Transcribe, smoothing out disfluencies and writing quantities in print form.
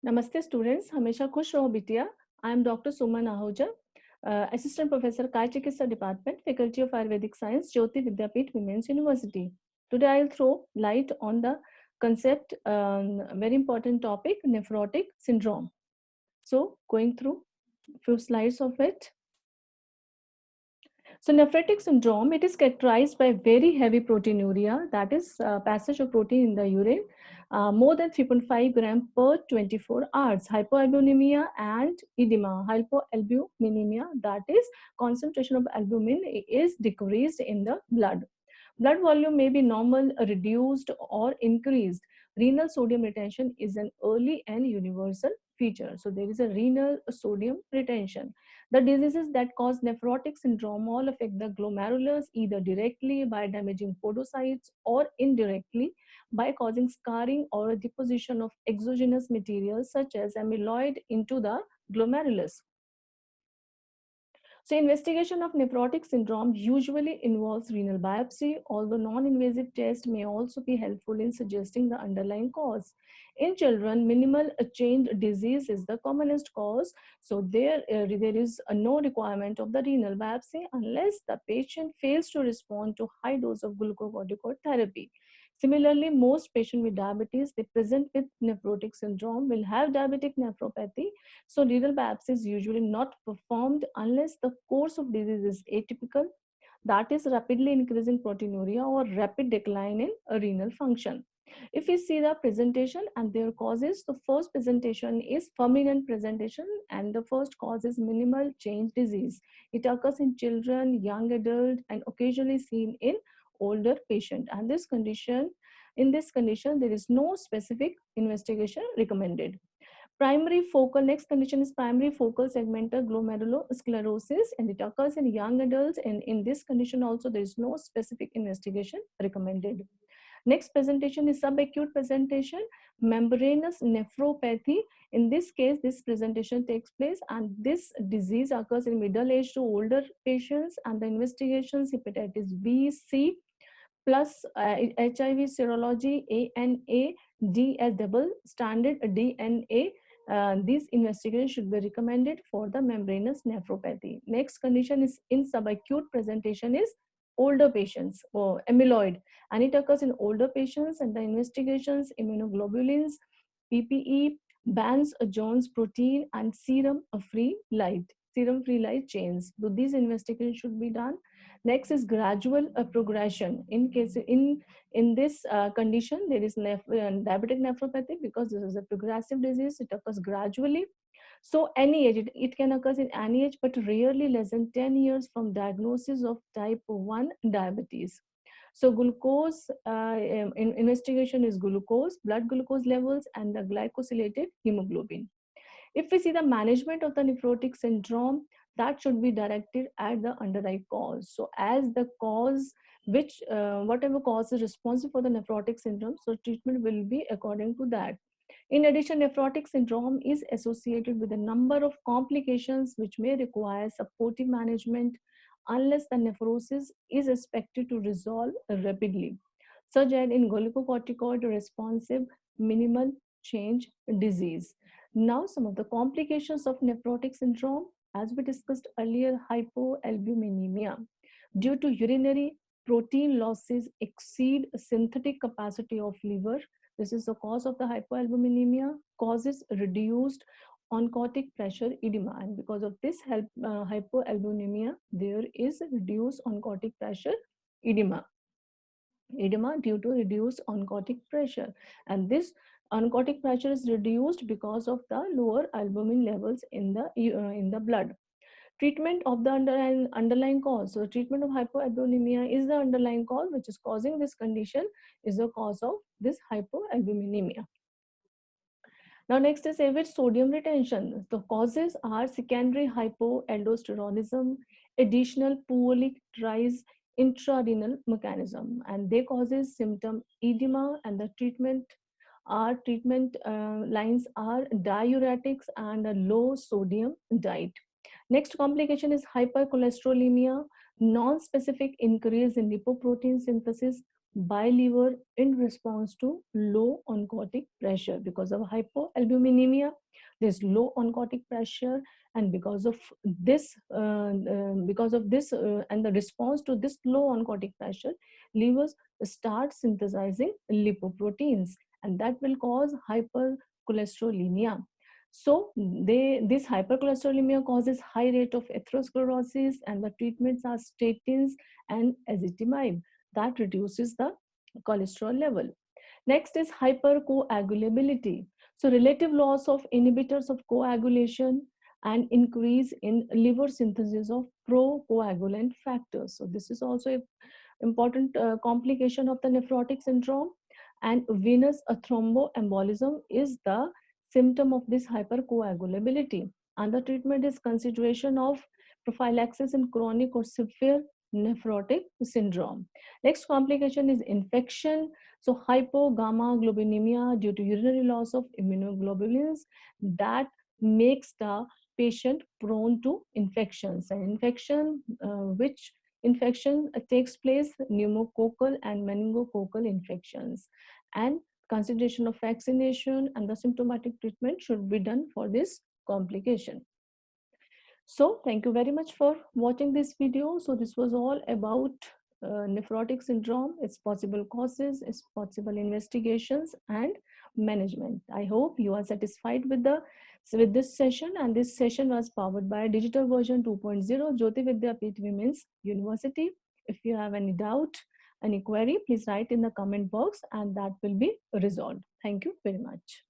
नमस्ते स्टूडेंट्स, हमेशा खुश रहो बिटिया। I am doctor Suman Ahuja, assistant professor काय चिकित्सा department, faculty of Ayurvedic science, Jyoti Vidyapeeth women's university. Today I'll throw light on the concept, very important topic, nephrotic syndrome. So going through few slides of it. So nephrotic syndrome, it is characterized by very heavy proteinuria, that is passage of protein in the urine, more than 3.5 gram per 24 hours, hypoalbuminemia and edema. Hypoalbuminemia, that is concentration of albumin is decreased in the blood. Blood volume may be normal, reduced, or increased. Renal sodium retention is an early and universal feature. So there is a renal sodium retention. The diseases that cause nephrotic syndrome all affect the glomerulus either directly by damaging podocytes or indirectly by causing scarring or deposition of exogenous materials such as amyloid into the glomerulus. So investigation of nephrotic syndrome usually involves renal biopsy, although non-invasive tests may also be helpful in suggesting the underlying cause. In children, minimal change disease is the commonest cause, so there is no requirement of the renal biopsy unless the patient fails to respond to high dose of glucocorticoid therapy. Similarly, most patients with diabetes, they present with nephrotic syndrome will have diabetic nephropathy, so renal biopsy is usually not performed unless the course of disease is atypical, that is rapidly increasing proteinuria or rapid decline in renal function. If we see the presentation and their causes, the first presentation is fulminant presentation and the first cause is minimal change disease. It occurs in children, young adult, and occasionally seen in older patient. And in this condition, there is no specific investigation recommended. Next condition is primary focal segmental glomerulosclerosis, and it occurs in young adults, and in this condition also there is no specific investigation recommended. Next presentation is subacute presentation, membranous nephropathy. In this case, this presentation takes place and this disease occurs in middle-aged to older patients, and the investigations hepatitis B, C, plus HIV serology, ANA, D as double standard DNA. These investigations should be recommended for the membranous nephropathy. Next condition is in subacute presentation is older patients or amyloid, and it occurs in older patients, and the investigations immunoglobulins, PPE, Bands Jones protein, and serum free light chains. So these investigations should be done. Next is gradual progression. In this condition, there is diabetic nephropathy because this is a progressive disease. It occurs gradually. So any age, it can occur in any age, but rarely less than 10 years from diagnosis of type 1 diabetes. So glucose investigation is glucose, blood glucose levels, and the glycosylated hemoglobin. If we see the management of the nephrotic syndrome, that should be directed at the underlying cause. So as the cause, whatever cause is responsible for the nephrotic syndrome, so treatment will be according to that. In addition, nephrotic syndrome is associated with a number of complications which may require supportive management unless the nephrosis is expected to resolve rapidly, such as in glucocorticoid responsive minimal change disease. Now, some of the complications of nephrotic syndrome, as we discussed earlier, hypoalbuminemia. Due to urinary protein losses exceed synthetic capacity of liver, this is the cause of the hypoalbuminemia, causes reduced oncotic pressure edema, and because of this hypoalbuminemia, there is reduced oncotic pressure edema due to reduced oncotic pressure, and this oncotic pressure is reduced because of the lower albumin levels in the blood. Treatment of the underlying cause. So treatment of hypoalbuminemia is the underlying cause which is causing this condition, is the cause of this hypoalbuminemia. Now next is average sodium retention. The causes are secondary hypoaldosteronism, additional poorly characterized intrarenal mechanism, and they causes symptom edema, and the treatment lines are diuretics and a low sodium diet. Next complication is hypercholesterolemia, non-specific increase in lipoprotein synthesis, by liver in response to low oncotic pressure. Because of hypoalbuminemia, there's low oncotic pressure, and because of this and the response to this low oncotic pressure, livers start synthesizing lipoproteins, and that will cause hypercholesterolemia. So this hypercholesterolemia causes high rate of atherosclerosis, and the treatments are statins and ezetimibe that reduces the cholesterol level. Next is hypercoagulability. So relative loss of inhibitors of coagulation and increase in liver synthesis of procoagulant factors. So this is also a important complication of the nephrotic syndrome, and venous thromboembolism is the symptom of this hypercoagulability, and the treatment is consideration of prophylaxis in chronic or severe nephrotic syndrome. Next complication is infection. So hypogammaglobulinemia due to urinary loss of immunoglobulins that makes the patient prone to infections, and which infection takes place pneumococcal and meningococcal infections, and consideration of vaccination and the symptomatic treatment should be done for this complication. So thank you very much for watching this video. So this was all about nephrotic syndrome, its possible causes, its possible investigations and management. I hope you are satisfied with this session, and this session was powered by digital version 2.0 Jyoti Vidyapeeth Women's University. If you have any doubt, any query, please write in the comment box and that will be resolved. Thank you very much.